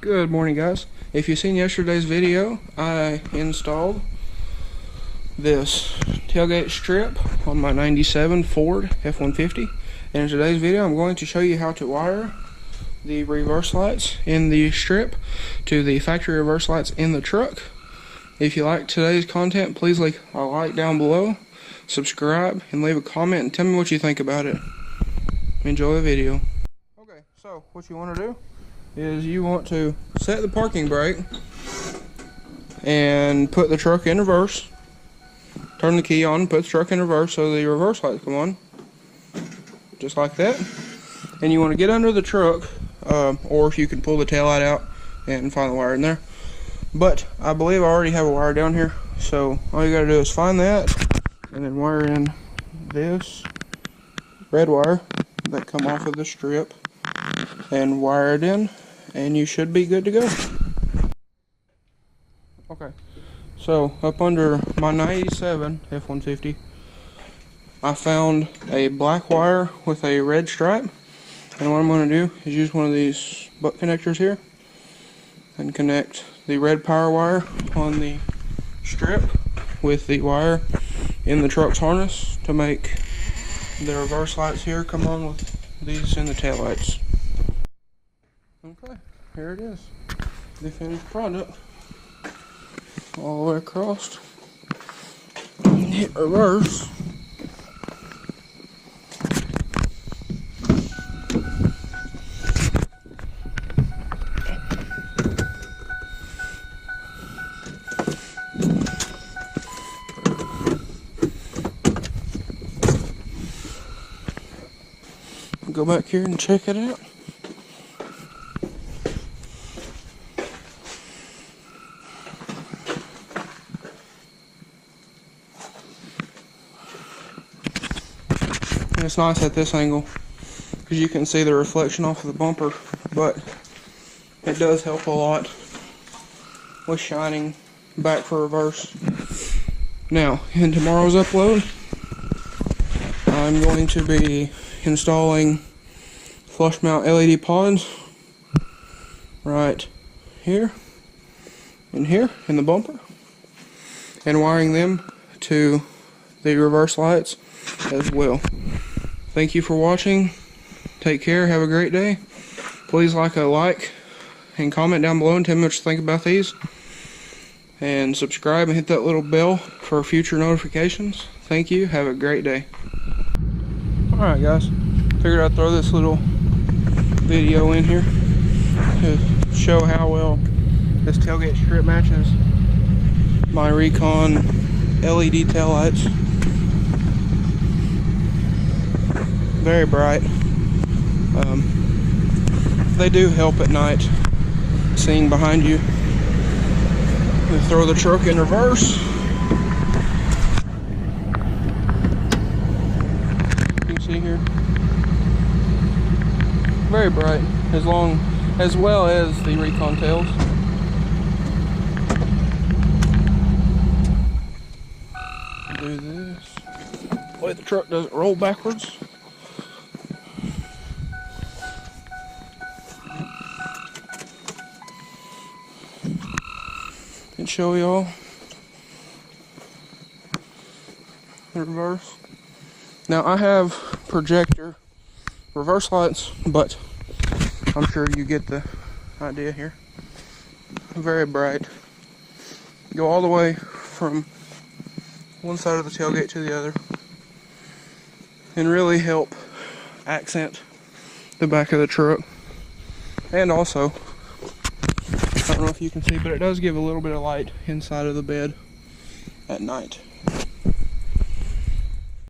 Good morning, guys. If you've seen yesterday's video, I installed this tailgate strip on my 97 Ford F-150. And in today's video, I'm going to show you how to wire the reverse lights in the strip to the factory reverse lights in the truck. If you like today's content, please leave a like down below, subscribe, and leave a comment and tell me what you think about it. Enjoy the video. Okay, so what you want to do is you want to set the parking brake and put the truck in reverse. Turn the key on, put the truck in reverse so the reverse lights come on. Just like that. And you want to get under the truck, or if you can pull the tail light out and find the wire in there. But I believe I already have a wire down here, so all you gotta do is find that and then wire in this red wire that come off of the strip and wire it in, and you should be good to go. Okay, so up under my 97 F-150, I found a black wire with a red stripe, and what I'm going to do is use one of these butt connectors here and connect the red power wire on the strip with the wire in the truck's harness to make the reverse lights here come on with these in the tail lights. Okay, here it is, the finished product. All the way across, hit reverse. Go back here and check it out. And it's nice at this angle because you can see the reflection off of the bumper, but it does help a lot with shining back for reverse. Now, in tomorrow's upload, I'm going to be installing flush mount LED pods right here and here in the bumper, and wiring them to the reverse lights as well. Thank you for watching. Take care. Have a great day. Please like and comment down below and tell me what you think about these, and subscribe and hit that little bell for future notifications. Thank you. Have a great day. Alright guys, figured I'd throw this little video in here to show how well this tailgate strip matches my Recon LED taillights. Very bright. They do help at night seeing behind you. We throw the truck in reverse. See here, very bright, as well as the Recon tails. Do this. The way the truck doesn't roll backwards. And show y'all the reverse. Now I have projector reverse lights, but I'm sure you get the idea here. Very bright. Go all the way from one side of the tailgate to the other, and really help accent the back of the truck. And also, I don't know if you can see, but it does give a little bit of light inside of the bed at night.